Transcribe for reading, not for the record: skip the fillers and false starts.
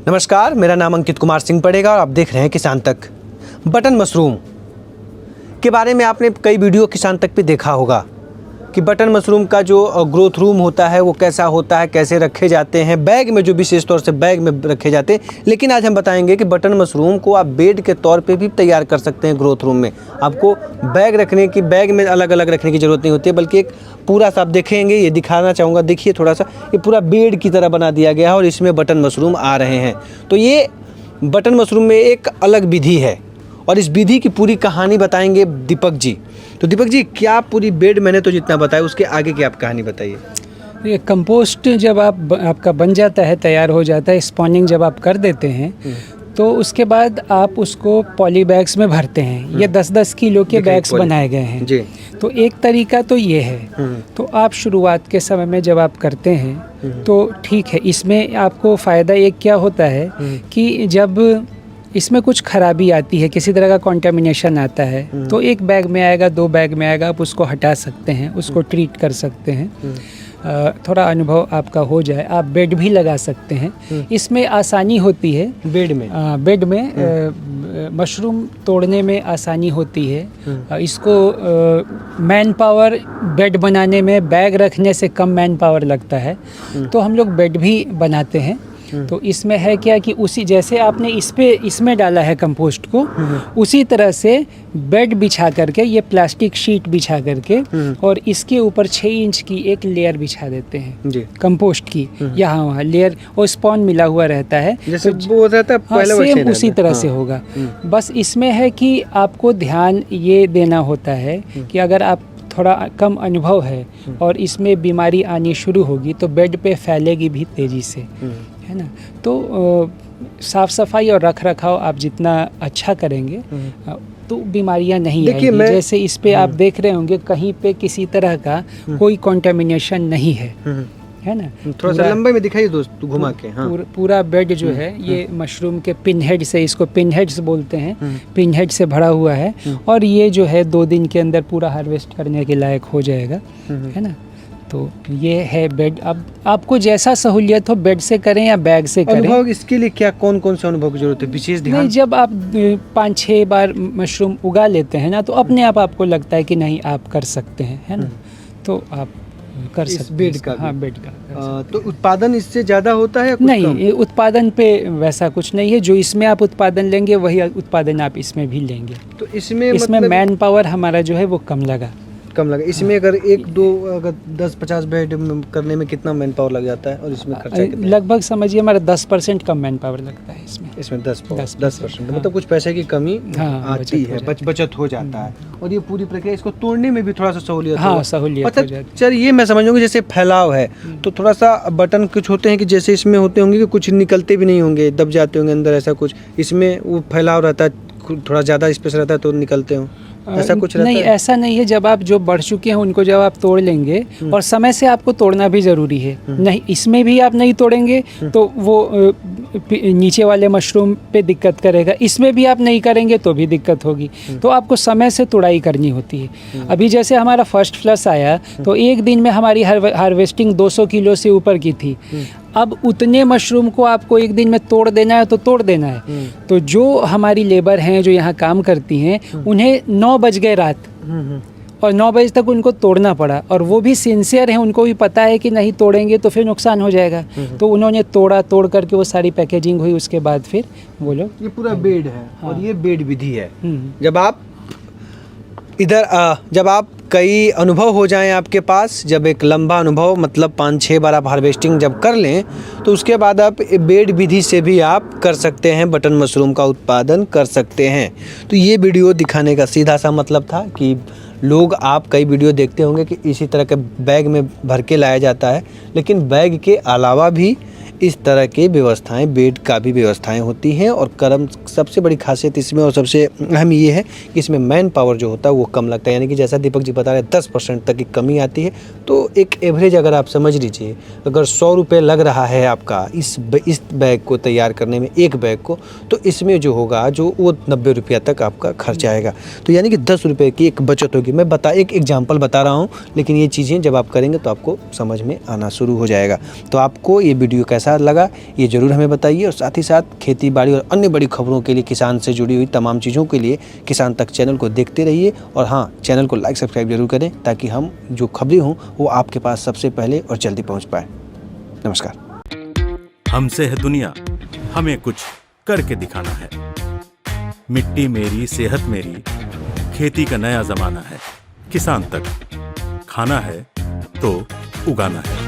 नमस्कार, मेरा नाम अंकित कुमार सिंह पड़ेगा और आप देख रहे हैं किसान तक। बटन मशरूम के बारे में आपने कई वीडियो किसान तक पे देखा होगा कि बटन मशरूम का जो ग्रोथ रूम होता है वो कैसा होता है, कैसे रखे जाते हैं, बैग में जो विशेष तौर से बैग में रखे जाते हैं। लेकिन आज हम बताएंगे कि बटन मशरूम को आप बेड के तौर पे भी तैयार कर सकते हैं ग्रोथ रूम में। आपको बैग में अलग अलग रखने की ज़रूरत नहीं होती है, बल्कि एक पूरा सा आप देखेंगे, ये दिखाना चाहूँगा, देखिए थोड़ा सा, ये पूरा बेड की तरह बना दिया गया है और इसमें बटन मशरूम आ रहे हैं। तो ये बटन मशरूम में एक अलग विधि है और इस विधि की पूरी कहानी बताएंगे दीपक जी। तो दीपक जी, क्या पूरी बेड, मैंने तो जितना बताया, उसके आगे की आप कहानी बताइए। ये कंपोस्ट जब आपका बन जाता है, तैयार हो जाता है, स्पॉनिंग जब आप कर देते हैं तो उसके बाद आप उसको पॉली बैग्स में भरते हैं। ये 10-10 किलो के बैग्स बनाए गए हैं जी। तो एक तरीका तो ये है। तो आप शुरुआत के समय में जब आप करते हैं तो ठीक है। इसमें आपको फ़ायदा एक क्या होता है कि जब इसमें कुछ खराबी आती है, किसी तरह का कॉन्टेमिनेशन आता है, तो एक बैग में आएगा, 2 बैग में आएगा, आप उसको हटा सकते हैं, उसको ट्रीट कर सकते हैं। थोड़ा अनुभव आपका हो जाए, आप बेड भी लगा सकते हैं। इसमें आसानी होती है बेड में मशरूम तोड़ने में आसानी होती है। इसको मैन पावर बेड बनाने में बैग रखने से कम मैन पावर लगता है, तो हम लोग बेड भी बनाते हैं। तो इसमें है क्या कि उसी जैसे आपने इसमें डाला है कंपोस्ट को, उसी तरह से बेड बिछा करके, ये प्लास्टिक शीट बिछा करके और इसके ऊपर 6 इंच की एक लेयर बिछा देते हैं जी। कंपोस्ट की यहाँ वहाँ लेयर और स्पॉन मिला हुआ रहता है, जैसे तो वो रहता है पहले सेम उसी तरह से होगा। बस इसमें है कि आपको ध्यान ये देना होता है कि अगर आप थोड़ा कम अनुभव है और इसमें बीमारी आनी शुरू होगी तो बेड पे फैलेगी भी तेज़ी से, है ना। तो साफ़ सफाई और रख रखाव आप जितना अच्छा करेंगे तो बीमारियां नहीं आएंगी। जैसे इस पे आप देख रहे होंगे कहीं पे किसी तरह का कोई कंटेमिनेशन नहीं है ना। थोड़ा सा लंबे में दिखाइए दोस्त, घुमा के। हाँ। पूरा बेड जो है ये मशरूम के पिन हेड से, इसको पिन हेड्स बोलते हैं, पिन हेड से भरा हुआ है और ये जो है 2 दिन के अंदर पूरा हार्वेस्ट करने के लायक हो जाएगा, है ना। तो ये है बेड। अब आपको जैसा सहूलियत हो बेड से करें या बैग से करें। अनुभव इसके लिए क्या कौन से अनुभव की जरूरत है, विशेष ध्यान? नहीं, जब आप 5-6 बार मशरूम उगा लेते हैं ना, तो अपने आप आपको लगता है कि नहीं आप कर सकते हैं, है ना। तो आप कर सकते हैं बेड का। हाँ, बेड का। तो उत्पादन इससे ज़्यादा होता है या कुछ नहीं, कम? उत्पादन पे वैसा कुछ नहीं है। जो इसमें आप उत्पादन लेंगे वही उत्पादन आप इसमें भी लेंगे। तो इसमें मतलब मैन पावर हमारा जो है वो कम लगा। इसमें अगर 1-2 10-50 बेड करने में कितना मैन पावर लग जाता है और इसमें खर्चा कितना? लगभग समझिए हमारा 10% कम मैन पावर लगता है इसमें 10%। मतलब कुछ पैसे की कमी आती है, बचत हो जाता है। और ये पूरी प्रक्रिया, इसको तोड़ने में भी थोड़ा सा सहूलियत हो जाती है। चल, ये मैं समझूंगा जैसे फैलाव है तो थोड़ा सा बटन कुछ होते हैं कि जैसे इसमें होते होंगे कि कुछ निकलते भी नहीं होंगे, दब जाते होंगे अंदर, ऐसा कुछ इसमें वो फैलाव रहता है, थोड़ा ज़्यादा स्पेस रहता है तो निकलते हो, ऐसा कुछ रहता नहीं है? ऐसा नहीं है। जब आप जो बढ़ चुके हैं उनको जब आप तोड़ लेंगे, और समय से आपको तोड़ना भी ज़रूरी है। नहीं, इसमें भी आप नहीं तोड़ेंगे तो वो नीचे वाले मशरूम पे दिक्कत करेगा, इसमें भी आप नहीं करेंगे तो भी दिक्कत होगी। तो आपको समय से तोड़ाई करनी होती है। अभी जैसे हमारा फर्स्ट फ्लश आया तो एक दिन में हमारी हार्वेस्टिंग 200 किलो से ऊपर की थी। अब उतने मशरूम को आपको एक दिन में तोड़ देना है तो तोड़ देना है। तो जो हमारी लेबर हैं जो यहाँ काम करती हैं, उन्हें 9 बज गए रात और 9 बजे तक उनको तोड़ना पड़ा। और वो भी सिंसियर हैं, उनको भी पता है कि नहीं तोड़ेंगे तो फिर नुकसान हो जाएगा। तो उन्होंने तोड़ करके वो सारी पैकेजिंग हुई, उसके बाद फिर वो लोग। ये पूरा बेड है। हाँ। और ये बेड विधि है। जब आप कई अनुभव हो जाएं आपके पास, जब एक लंबा अनुभव, मतलब 5-6 बार आप हार्वेस्टिंग जब कर लें तो उसके बाद आप बेड विधि से भी आप कर सकते हैं, बटन मशरूम का उत्पादन कर सकते हैं। तो ये वीडियो दिखाने का सीधा सा मतलब था कि लोग, आप कई वीडियो देखते होंगे कि इसी तरह के बैग में भर के लाया जाता है, लेकिन बैग के अलावा भी इस तरह की व्यवस्थाएं, बेड का भी व्यवस्थाएं होती हैं। और सबसे बड़ी खासियत इसमें और सबसे अहम ये है कि इसमें मैन पावर जो होता है वो कम लगता है। यानी कि जैसा दीपक जी बता रहे हैं 10% तक की कमी आती है। तो एक एवरेज अगर आप समझ लीजिए, अगर 100 रुपये लग रहा है आपका इस बैग को तैयार करने में, एक बैग को, तो इसमें जो होगा जो वो 90 रुपया तक आपका खर्च आएगा। तो यानी कि 10 रुपये की एक बचत होगी। मैं एक एग्जाम्पल बता रहा हूँ, लेकिन ये चीज़ें जब आप करेंगे तो आपको समझ में आना शुरू हो जाएगा। तो आपको ये वीडियो कैसा कैसा लगा ये ज़रूर हमें बताइए। और साथ ही साथ खेती बाड़ी और अन्य बड़ी खबरों के लिए, किसान से जुड़ी हुई तमाम चीज़ों के लिए किसान तक चैनल को देखते रहिए। और हाँ, चैनल को लाइक सब्सक्राइब जरूर करें ताकि हम जो खबरें हों वो आपके पास सबसे पहले और जल्दी पहुँच पाए। नमस्कार। हमसे है दुनिया, हमें कुछ करके दिखाना है। मिट्टी मेरी, सेहत मेरी, खेती का नया जमाना है। किसान तक खाना है तो उगाना है।